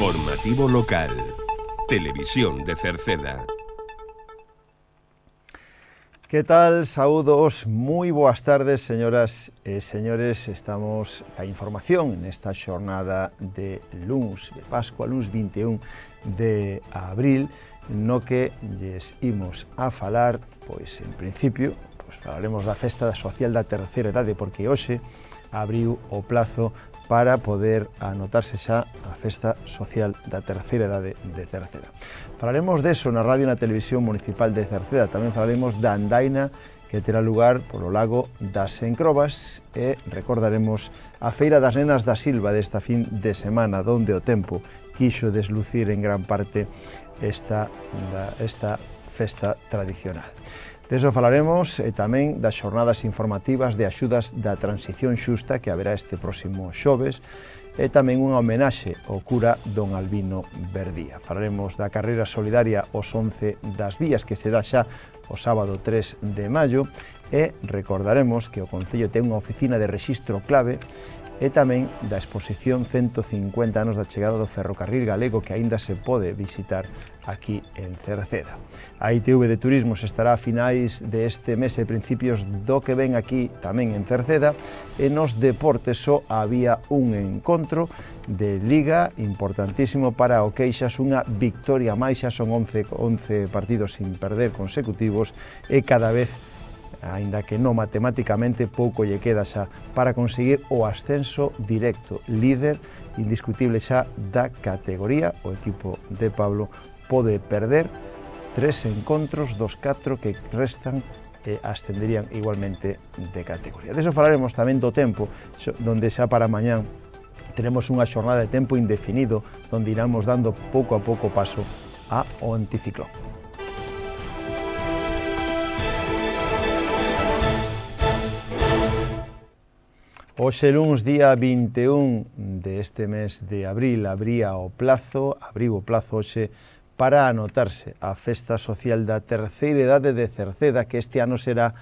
Informativo local. Televisión de Cerceda. Que tal? Saúdos, moi boas tardes, señoras e señores. Estamos a información nesta xornada de luns de Pascua, luns 21 de abril, no que lles imos a falar, pois en principio, falaremos da festa social da terceira idade, porque hoxe abriu o plazo para poder anotarse xa a festa social da terceira idade de Cerceda. Falaremos deso na radio e na televisión municipal de Cerceda. Tamén falaremos da andaina que terá lugar polo lago das Encrobas e recordaremos a Feira das Nenas da Silva desta fin de semana, donde o tempo quixo deslucir en gran parte esta festa tradicional. Deso falaremos e tamén das xornadas informativas de axudas da transición xusta que haberá este próximo xoves e tamén unha homenaxe ao cura don Albino Verdía. Falaremos da carreira solidaria os 11 das vías que será xa o sábado 3 de maio e recordaremos que o Concello ten unha oficina de rexistro clave e tamén da exposición 150 anos da chegada do ferrocarril galego que aínda se pode visitar aquí en Cerceda. A ITV de Turismos estará a finais deste mes e principios do que ven aquí tamén en Cerceda e nos deportes só había un encontro de Liga importantísimo para o Queixas, unha victoria máis, xa son 11 partidos sin perder consecutivos e cada vez, aínda que non matemáticamente, pouco lle queda xa para conseguir o ascenso directo, líder indiscutible xa da categoría. O equipo de Pablo pode perder 3 encontros dos 4 que restan e ascenderían igualmente de categoría. Deso falaremos tamén do tempo, donde xa para mañán tenemos unha xornada de tempo indefinido, donde iramos dando pouco a pouco paso ao anticiclón. Hoxe luns, día 21 deste mes de abril, abriu o plazo hoxe para anotarse a festa social da terceira idade de Cerceda, que este ano será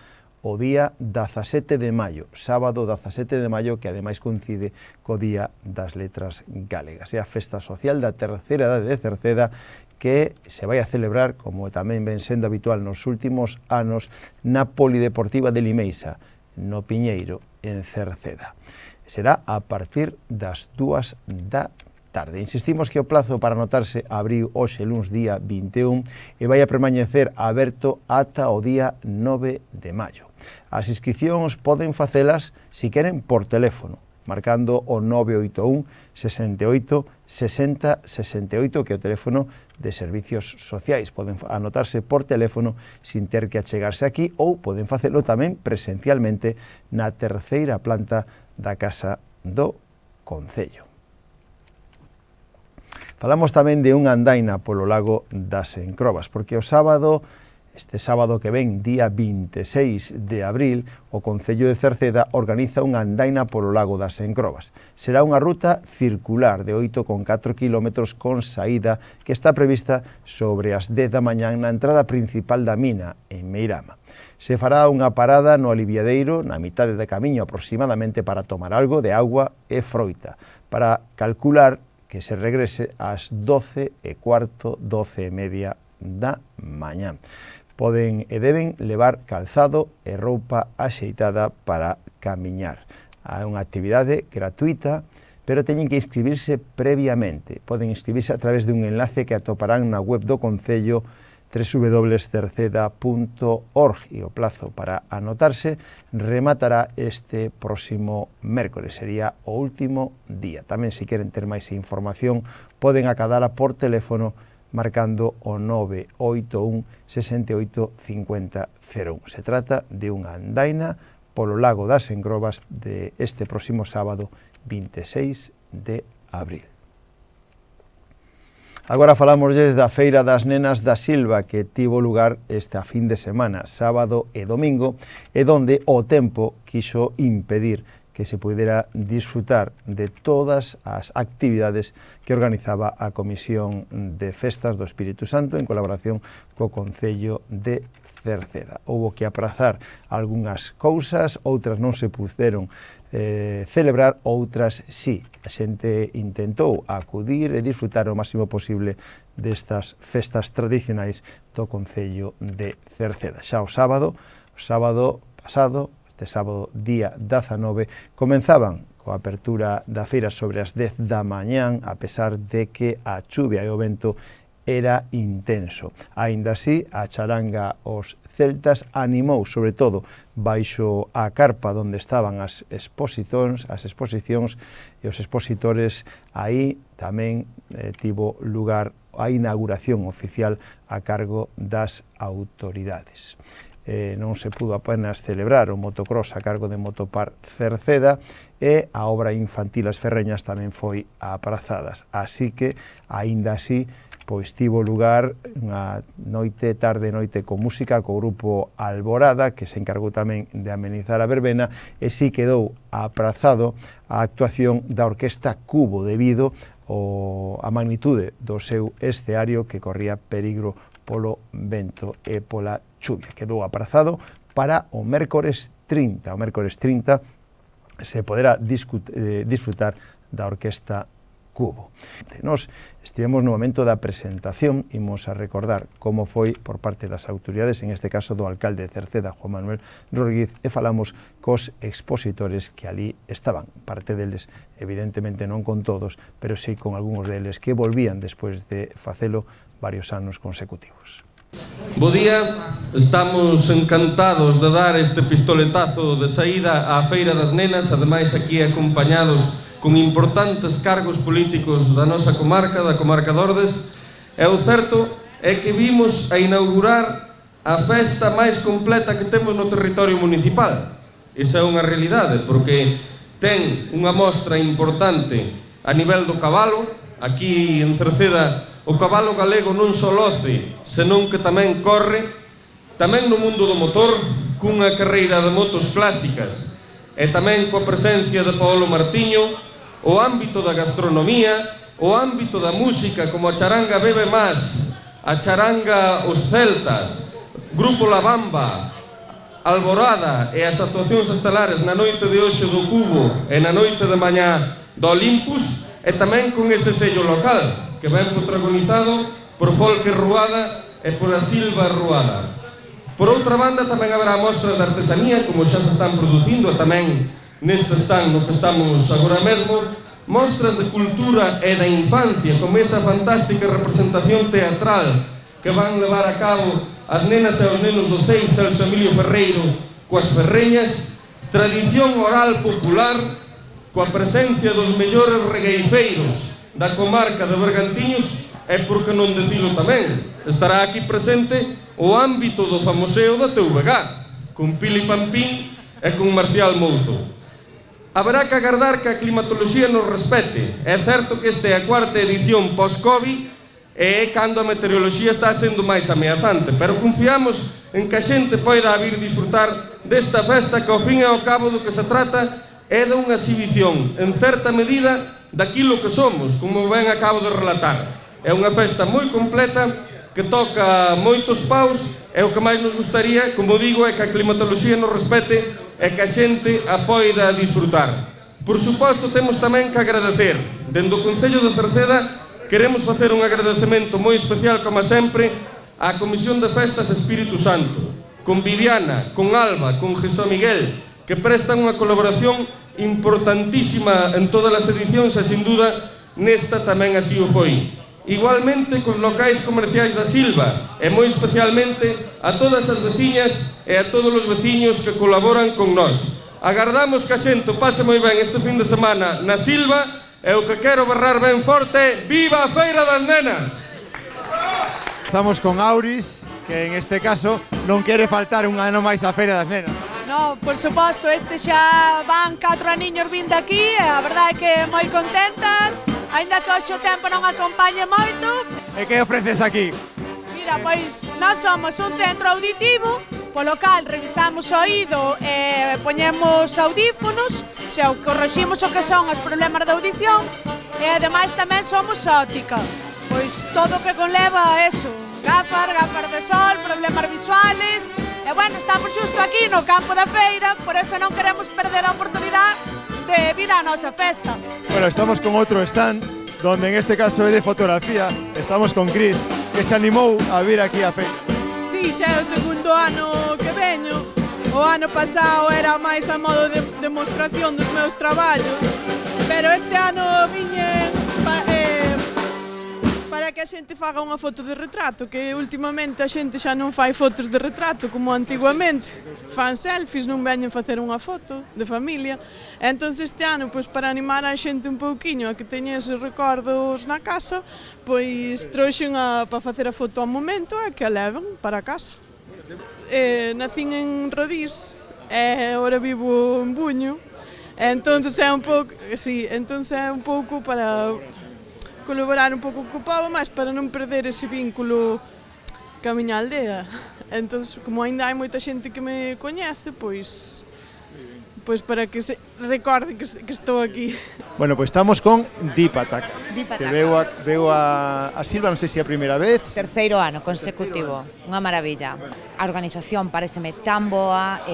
o día 17 de maio, sábado 17 de maio, que ademais coincide co Día das Letras Galegas. É a festa social da terceira idade de Cerceda que se vai a celebrar, como tamén ven sendo habitual nos últimos anos, na Polideportiva de Limeixa, no Piñeiro, en Cerceda. Será a partir das 2 da tarde. Insistimos que o plazo para anotarse abriu hoxe luns día 21 e vai a permanecer aberto ata o día 9 de maio. As inscripcións poden facelas, si queren, por teléfono, marcando o 981 68 60 68, que é o teléfono de servicios sociais. Poden anotarse por teléfono sin ter que achegarse aquí ou poden facelo tamén presencialmente na terceira planta da Casa do Concello. Falamos tamén de unha andaina polo lago das Encrobas, porque este sábado que ven, día 26 de abril, o Concello de Cerceda organiza unha andaina polo lago das Encrobas. Será unha ruta circular de 8,4 km con saída que está prevista sobre as 10 da mañán na entrada principal da mina, en Meirama. Se fará unha parada no aliviadeiro na mitade de camiño aproximadamente para tomar algo de agua e froita, para calcular que se regrese ás 12:15, 12:30 da mañán. Poden e deben levar calzado e roupa axeitada para camiñar. É unha actividade gratuita, pero teñen que inscribirse previamente. Poden inscribirse a través dun enlace que atoparán na web do Concello www.cerceda.org e o plazo para anotarse rematará este próximo mércores, sería o último día. Tamén, se queren ter máis información, poden acadala por teléfono marcando o 981 68 50 01. Se trata de unha andaina polo lago das Encrobas de este próximo sábado 26 de abril. Agora falámosles da Feira das Nenas da Silva, que tivo lugar esta fin de semana, sábado e domingo, e donde o tempo quixo impedir que se pudera disfrutar de todas as actividades que organizaba a Comisión de Festas do Espírito Santo en colaboración co Concello de Cerceda. Houbo que aprazar algunhas cousas, outras non se puderon celebrar, outras sí. A xente intentou acudir e disfrutar o máximo posible destas festas tradicionais do concello de Cerceda. Xa o sábado pasado, este sábado día 19, comenzaban coa apertura da feira sobre as 10 da mañán, a pesar de que a chuvia e o vento era intenso. Aínda así, a charanga Os Celtas animou, sobre todo, baixo a carpa onde estaban as exposicións e os expositores. Aí tamén tivo lugar a inauguración oficial a cargo das autoridades. Non se pudo apenas celebrar o motocross a cargo de Motopar Cerceda e a obra infantil As Ferreñas tamén foi aprazadas. Así que, aínda así, pois tivo lugar unha tarde-noite con música co grupo Alborada, que se encargou tamén de amenizar a verbena, e si quedou aprazado a actuación da Orquesta Cubo debido a magnitude do seu escenario, que corría peligro polo vento e pola chuvia. Quedou aprazado para o mércores 30. O mércores 30 se poderá disfrutar da Orquesta Cubo. Nos estivemos no momento da presentación, imos a recordar como foi por parte das autoridades, en este caso do alcalde de Cerceda, Juan Manuel Rodríguez, e falamos cos expositores que ali estaban. Parte deles, evidentemente non con todos, pero sí con algúns deles que volvían despois de facelo varios anos consecutivos. Bo día, estamos encantados de dar este pistoletazo de saída á Feira das Nenas, ademais aquí acompañados con importantes cargos políticos da nosa comarca, da comarca de Ordes, e o certo é que vimos a inaugurar a festa máis completa que temos no territorio municipal. Esa é unha realidade, porque ten unha mostra importante a nivel do cabalo. Aquí en Cerceda o cabalo galego non só loce, senón que tamén corre, tamén no mundo do motor, cunha carreira de motos clásicas, e tamén coa presencia de Paolo Martiño, o ámbito da gastronomía, o ámbito da música, como a charanga Bebe Más, a charanga Os Celtas, Grupo La Bamba, Alborada e as actuacións estelares na noite de hoxe do Cubo e na noite de mañá do Olympus, e tamén con ese sello local, que ven protagonizado por Folker Ruada e por a Silva Ruada. Por outra banda, tamén haberá mostras de artesanía, como xa se están producindo, e tamén neste stand no que estamos agora mesmo, mostras de cultura e da infancia, como esa fantástica representación teatral que van levar a cabo as nenas e os nenos do CEI Celso Emilio Ferreiro coas Ferreñas, tradición oral popular, coa presencia dos mellores regueifeiros da comarca de Bergantiños, e por que non dicilo tamén, estará aquí presente o ámbito do famoseo da TVG, con Pili Pampín e con Marcial Mouzo. Haberá que agardar que a climatoloxía nos respete. É certo que esta é a cuarta edición post-Covid e é cando a meteoroloxía está sendo máis ameazante, pero confiamos en que a xente poida vir disfrutar desta festa, que ao fin e ao cabo do que se trata é de unha exhibición, en certa medida, daquilo que somos, como ben acabo de relatar. É unha festa moi completa, que toca moitos paus, e o que máis nos gustaría, como digo, é que a climatoloxía nos respete e que a xente a poida disfrutar. Por suposto, temos tamén que agradecer. Dende o Concello de Cerceda queremos facer un agradecemento moi especial, como sempre, á Comisión de Festas Espírito Santo, con Viviana, con Alba, con Jesús Miguel, que prestan unha colaboración importantísima en todas as edicións e, sin duda, nesta tamén así o foi. Igualmente cos locais comerciais da Silva, e moi especialmente a todas as veciñas e a todos os veciños que colaboran con nós. Agardamos que a xente pase moi ben este fin de semana na Silva, e o que quero berrar ben forte é viva a Feira das Nenas! Estamos con Auris, que en este caso non quere faltar un ano máis a Feira das Nenas. No, por suposto, este xa van 4 aniños vindo aquí, e a verdade é que moi contentas, aínda que hoxe o tempo non acompañe moito. E que ofreces aquí? Mira, pois, nós somos un centro auditivo, polo cal revisamos o oído e poñemos audífonos, xa corriximos o que son os problemas de audición, e ademais tamén somos óptica, pois todo o que conleva eso, gafas de sol, problemas visuales, E bueno, estamos xusto aquí no campo da feira, por eso non queremos perder a oportunidade de vir á nosa festa. Bueno, estamos con outro stand, donde en este caso é de fotografía. Estamos con Cris, que se animou a vir aquí á feira. Sí, xa é o segundo ano que veño. O ano pasado era máis a modo de demostración dos meus traballos, pero este ano viñen para que a xente faga unha foto de retrato, que últimamente a xente xa non fai fotos de retrato como antiguamente. Fan selfies, non veñen facer unha foto de familia. E entón este ano, pois, para animar a xente un pouquiño a que teña eses recordos na casa, pois trouxen para facer a foto ao momento e que a leven para casa. Nacín en Rodís e agora vivo en Buño. Entón é un pouco, sí, entón é un pouco para colaborar un pouco co pobo, máis para non perder ese vínculo ca miña aldea. Entón, como ainda hai moita xente que me coñece, pois para que se recorden que estou aquí. Bueno, pois estamos con Dipataka. Dipataka. Que veu a Silva, non sei se é a primeira vez. Terceiro ano consecutivo, unha maravilla. A organización pareceme tan boa,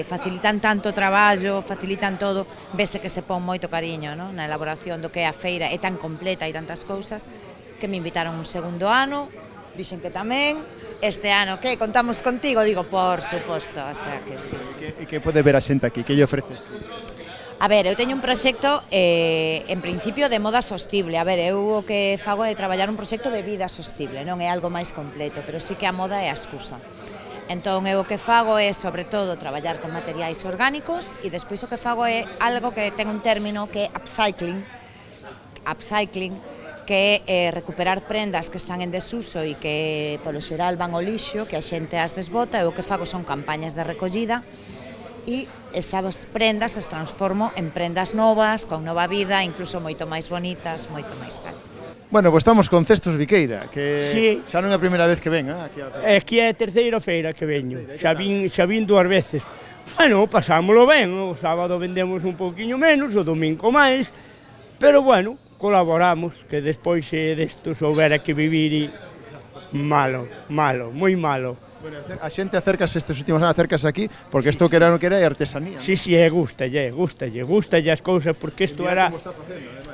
facilitan tanto traballo, facilitan todo, vese que se pon moito cariño, no? Na elaboración do que é a feira, é tan completa e tantas cousas, que me invitaron un segundo ano, dixen que tamén. Este ano, que contamos contigo? Digo, por suposto, o sea que sí. E que pode ver a xente aquí? Que lle ofreces tú? A ver, eu teño un proxecto, en principio, de moda sostible. A ver, eu o que fago é traballar un proxecto de vida sostible, non é algo máis completo, pero sí que a moda é a excusa. Entón, eu o que fago é, sobre todo, traballar con materiais orgánicos e despois o que fago é algo que ten un término que é upcycling, que é recuperar prendas que están en desuso e que polo xeral van ao lixo, que a xente as desbota, e o que fago son campañas de recollida e esas prendas as transformo en prendas novas, con nova vida, incluso moito máis bonitas, moito máis tal. Bueno, pois estamos con Cestos Viqueira, que sí, xa non é a primeira vez que ven, aquí a feira. Aquí é a terceira feira que veño, xa vin 2 veces. Bueno, pasámoslo ben, o sábado vendemos un pouquiño menos, o domingo máis, pero bueno, colaboramos, que despois desto soubera que vivir e malo, moi malo. Bueno, a xente acércase estes últimos anos, acércase aquí, porque isto que era non que era é artesanía. Sí, sí, gustalle as cousas, porque isto era...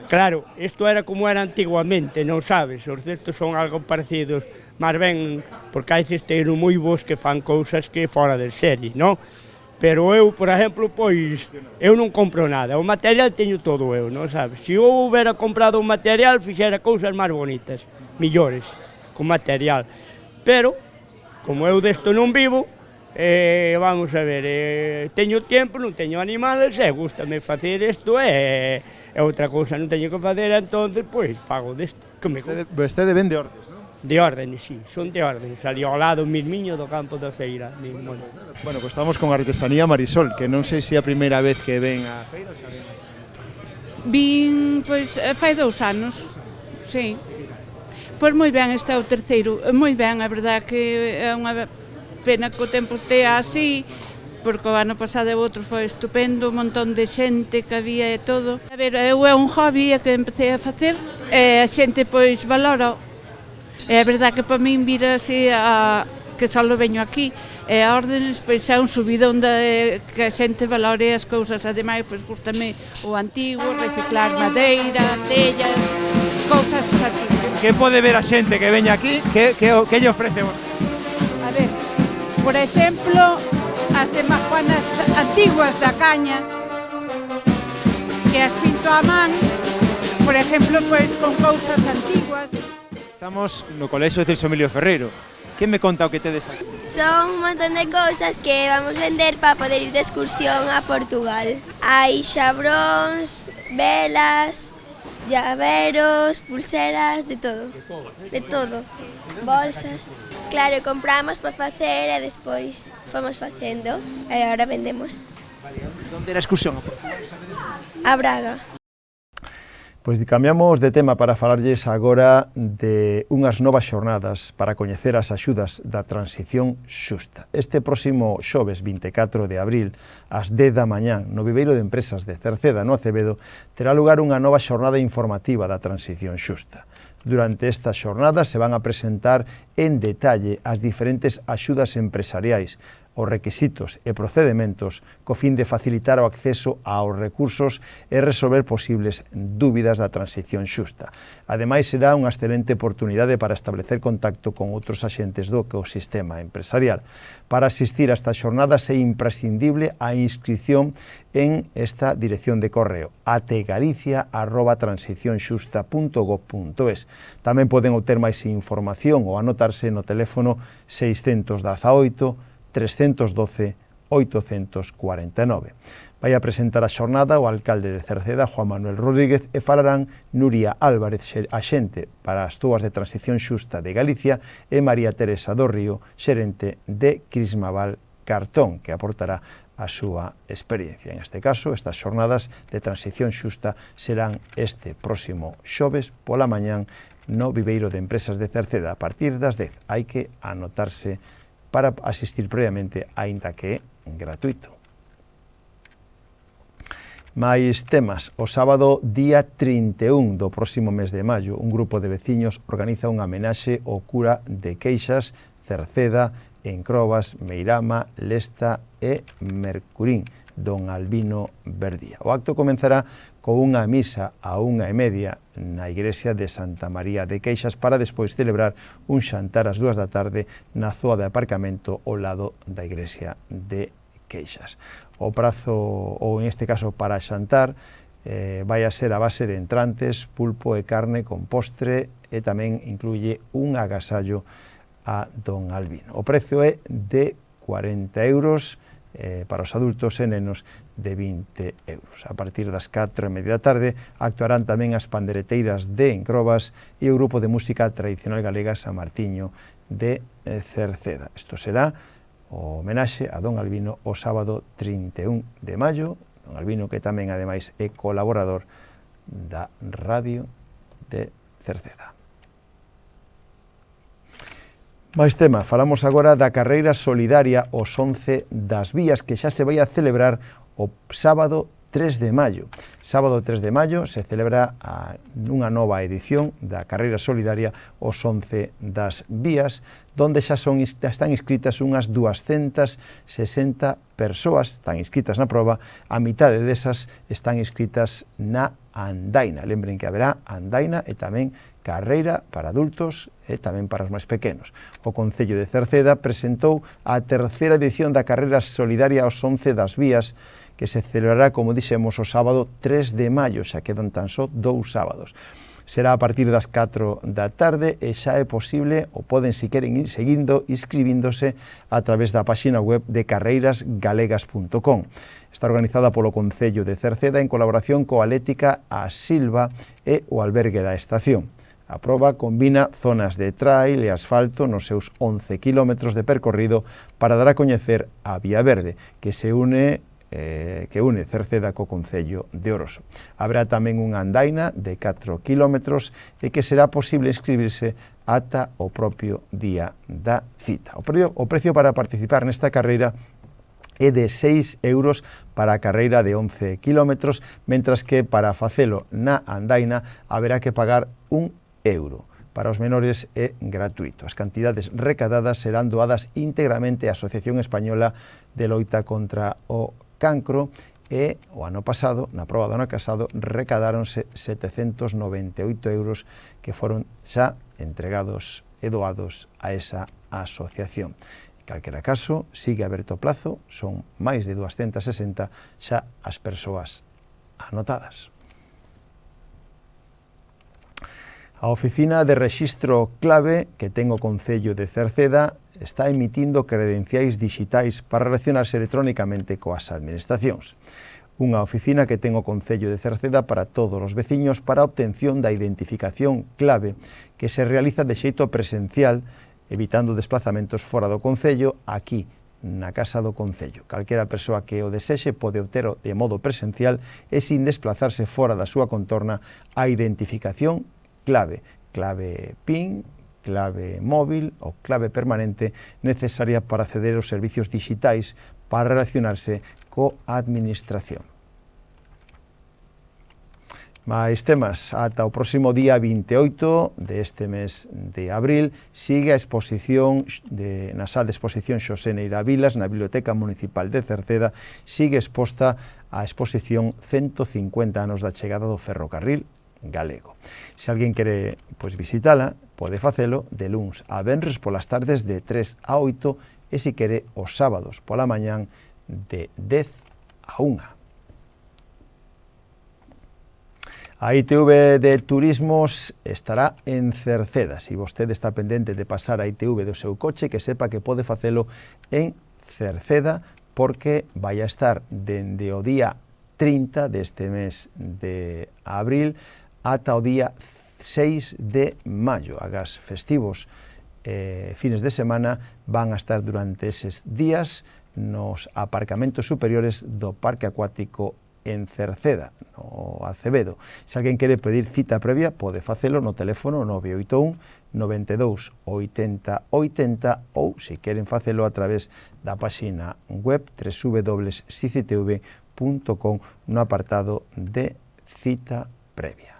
Claro, isto era como era antiguamente, non sabes, os cestos son algo parecidos, máis ben, porque hai cesteiros moi bons que fan cousas que fora de serie, non? Pero eu, por exemplo, pois, eu non compro nada, o material teño todo eu, non sabes? Se eu houbera comprado un material, fixera cousas máis bonitas, millores, con material. Pero, como eu desto non vivo, vamos a ver, teño tempo, non teño animales, gústame facer isto, e outra cousa non teño que facer, entón, pois, fago desto. Vostede vende ordes, non? De órdenes, sí, son de órdenes, ali ao lado mismiño do campo da feira. Bueno, pois estamos con Artesanía Marisol, que non sei se é a primeira vez que ven á feira ou xa ven. Vin, pois, fai 2 anos, sí. Pois moi ben, este é o terceiro, moi ben, a verdade que é unha pena que o tempo estea así, porque o ano pasado e outro foi estupendo, un montón de xente que había e todo. A ver, eu é un hobby que empecé a facer, e a xente, pois, valora. É verdade que para min vir así, que só veño aquí, e a órdenes, pois é un subidón que a xente valore as cousas, ademais, pois gustame o antigo, reciclar madeira, tellas, cousas antiguas. Que pode ver a xente que veña aquí, que lle ofrece vos? A ver, por exemplo, as de majuanas antiguas da caña, que as pinto a man, por exemplo, pois con cousas antiguas. Estamos no Colexio de Celso Emilio Ferreiro. Que me conta o que tedes aquí? Son un montón de cousas que vamos vender para poder ir de excursión a Portugal. Hai xabróns, velas, llaveros, pulseras, de todo. De todo. Bolsas. Claro, compramos para facer e despois fomos facendo e agora vendemos. Onde era a excursión? A Braga. Pois cambiamos de tema para falarlles agora de unhas novas xornadas para coñecer as axudas da transición xusta. Este próximo xoves 24 de abril, ás 10 da mañán, no Viveiro de Empresas de Cerceda, no Acevedo, terá lugar unha nova xornada informativa da transición xusta. Durante esta xornada se van a presentar en detalle as diferentes axudas empresariais, os requisitos e procedementos co fin de facilitar o acceso aos recursos e resolver posibles dúbidas da transición xusta. Ademais, será unha excelente oportunidade para establecer contacto con outros axentes do ecosistema empresarial. Para asistir a esta xornada é imprescindible a inscripción en esta dirección de correo atgalicia@transicionxusta.gov.es. Tamén poden obter máis información ou anotarse no teléfono 618 312 849. Vai a presentar a xornada o alcalde de Cerceda, Juan Manuel Rodríguez, e falarán Nuria Álvarez, axente para as túas de Transición Xusta de Galicia, e María Teresa do Río, xerente de Crismaval Cartón, que aportará a súa experiencia. En este caso, estas xornadas de Transición Xusta serán este próximo xoves pola mañán no Viveiro de Empresas de Cerceda a partir das 10. Hai que anotarse para asistir previamente, aínda que é gratuito. Mais temas. O sábado, día 31 do próximo mes de maio, un grupo de veciños organiza unha homenaxe ao cura de Queixas, Cerceda, Encrobas, Meirama, Lesta e Mercurín, don Albino Verdía. O acto comenzará con unha misa a 1:30 na igrexa de Santa María de Queixas para despois celebrar un xantar ás 2 da tarde na zoa de aparcamento ao lado da igrexa de Queixas. O prazo, ou en este caso para xantar, vai a ser a base de entrantes, pulpo e carne con postre e tamén incluye un agasallo a don Albino. O precio é de 40 euros, para os adultos e nenos de 20 euros. A partir das 4:30 da tarde actuarán tamén as pandereteiras de Encrobas e o grupo de música tradicional galega San Martiño de Cerceda. Isto será o homenaxe a don Albino o sábado 31 de maio, don Albino que tamén ademais é colaborador da Radio de Cerceda. Mais tema, falamos agora da carreira solidaria os 11 das vías que xa se vai a celebrar o sábado 3 de maio. Sábado 3 de maio se celebra unha nova edición da carreira solidaria os 11 das vías, donde xa están inscritas unhas 260 persoas, están inscritas na proba, a mitade desas están inscritas na andaina. Lembren que haberá andaina e tamén carreira para adultos e tamén para os máis pequenos. O Concello de Cerceda presentou a terceira edición da carreira solidaria aos 11 das vías, que se celebrará, como dixemos, o sábado 3 de maio, xa quedan tan só 2 sábados. Será a partir das 4 da tarde e xa é posible, ou poden, se queren, ir seguindo, inscribíndose a través da páxina web de carreirasgalegas.com. Está organizada polo Concello de Cerceda en colaboración coa Atlética A Silva e o Albergue da Estación. A proba combina zonas de trail e asfalto nos seus 11 kilómetros de percorrido para dar a coñecer a Vía Verde, que une Cerceda co Concello de Oroso. Haberá tamén unha andaina de 4 kilómetros e que será posible inscribirse ata o propio día da cita. O precio para participar nesta carreira é de 6 euros para a carreira de 11 kilómetros, mentras que para facelo na andaina haberá que pagar €1. Para os menores é gratuito. As cantidades recadadas serán doadas íntegramente á Asociación Española de Loita contra o Cancro e o ano pasado, na proba do ano pasado, recadáronse 798 euros que foron xa entregados e doados a esa asociación. En calquera caso, sigue aberto o plazo, son máis de 260 xa as persoas anotadas. A Oficina de Rexistro Clave que ten o Concello de Cerceda está emitindo credenciais dixitais para relacionarse electrónicamente coas administracións. Unha oficina que ten o Concello de Cerceda para todos os veciños para a obtención da identificación clave que se realiza de xeito presencial, evitando desplazamentos fora do Concello, aquí, na Casa do Concello. Calquera persoa que o desexe pode obter de modo presencial e sin desplazarse fora da súa contorna a identificación clave PIN, clave móvil ou clave permanente necesaria para acceder aos servicios dixitais para relacionarse coa administración. Máis temas, ata o próximo día 28 deste mes de abril sigue a exposición na sala de exposición Xosé Neira Vilas na Biblioteca Municipal de Cerceda, sigue exposta a exposición 150 anos da chegada do ferrocarril galego. Se alguén quere visitala, pode facelo de luns a venres polas tardes de 3 a 8 e se quere os sábados pola mañán de 10 a 1. A ITV de Turismos estará en Cerceda. Se vostede está pendente de pasar a ITV do seu coche, que sepa que pode facelo en Cerceda, porque vai a estar dende o día 30 deste mes de abril ata o día 6 de maio. Agás festivos fines de semana van a estar durante eses días nos aparcamentos superiores do Parque Acuático en Cerceda, no Acevedo. Se alguén quere pedir cita previa, pode facelo no teléfono 981 92 80 80 ou, se queren facelo a través da páxina web www.sictv.com no apartado de cita previa.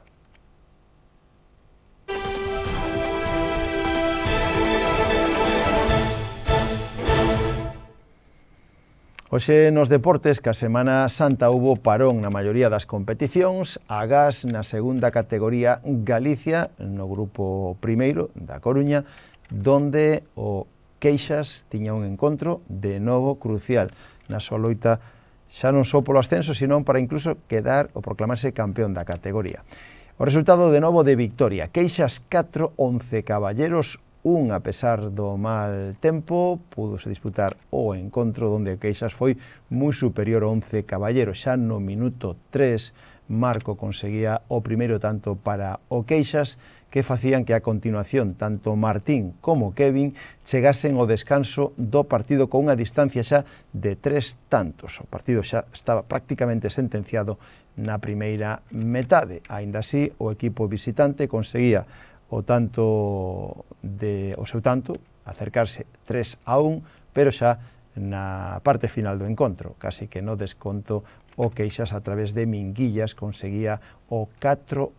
Hoxe nos deportes, que a Semana Santa hubo parón na maioría das competicións, agás na segunda categoría Galicia, no grupo primeiro da Coruña, donde o Queixas tiña un encontro de novo crucial na súa loita xa non só polo ascenso, sino para incluso quedar ou proclamarse campeón da categoría. O resultado de novo de victoria, Queixas 4, 11 Caballeros 1, a pesar do mal tempo, púdose disputar o encontro onde o Queixas foi moi superior ao 11 Caballeros. Xa no minuto 3, Marco conseguía o primeiro tanto para o Queixas, que facían que a continuación tanto Martín como Kevin chegasen ao descanso do partido con unha distancia xa de 3 tantos. O partido xa estaba prácticamente sentenciado na primeira metade. Aínda así, o equipo visitante conseguía o seu tanto, acercarse 3-1, pero xa na parte final do encontro, casi que no desconto, o Queixas a través de Minguillas conseguía o 4-1.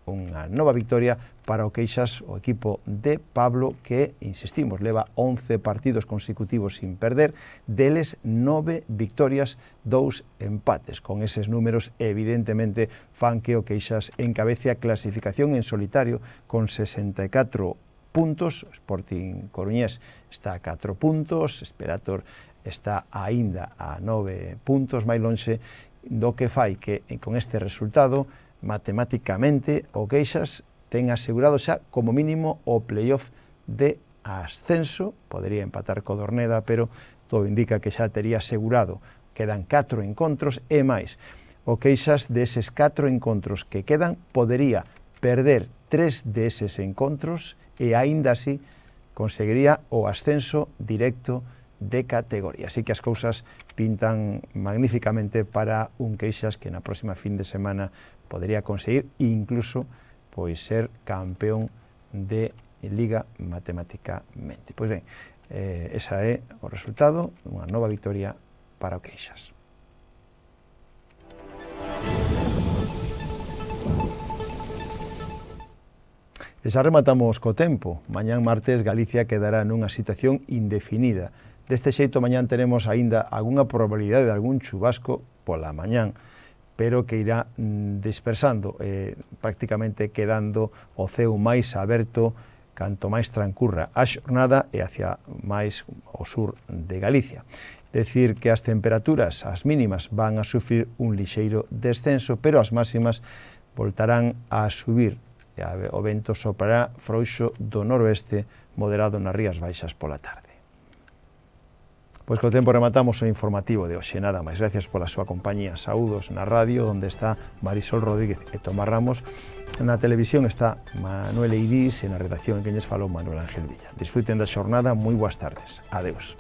Unha nova victoria para o Queixas, o equipo de Pablo, que, insistimos, leva 11 partidos consecutivos sin perder, deles 9 victorias, 2 empates. Con eses números, evidentemente, fan que o Queixas encabece a clasificación en solitario con 64 puntos, Sporting Coruñés está a 4 puntos, Esperator está aínda a 9 puntos máis lonxe, do que fai que, con este resultado, matemáticamente, o Queixas ten asegurado xa como mínimo o playoff de ascenso, podería empatar co Dorneda, pero todo indica que xa tería asegurado. Quedan 4 encontros e máis. O Queixas, deses 4 encontros que quedan, podería perder 3 deses encontros e aínda así conseguiría o ascenso directo de categoría. Así que as cousas pintan magníficamente para un Queixas que na próxima fin de semana podería conseguir incluso ser campeón de Liga matemáticamente. Pois ben, esa é o resultado, unha nova victoria para o Queixas. E xa rematamos co tempo. Mañán martes Galicia quedará nunha situación indefinida. Deste xeito mañán teremos aínda algunha probabilidade de algún chubasco pola mañán, pero que irá dispersando, prácticamente quedando o ceo máis aberto canto máis transcurra a xornada e hacia máis o sur de Galicia. Decir que as temperaturas, as mínimas, van a sufrir un lixeiro descenso, pero as máximas voltarán a subir. O vento soprará frouxo do noroeste, moderado nas rías baixas pola tarde. Pois co tempo rematamos o informativo de hoxe. Nada máis, gracias pola súa compañía. Saúdos na radio, onde está Marisol Rodríguez e Tomás Ramos. Na televisión está Manuel Eirís e na redacción en que lles falou Manuel Ángel Villa. Disfruten da xornada, moi boas tardes. Adeus.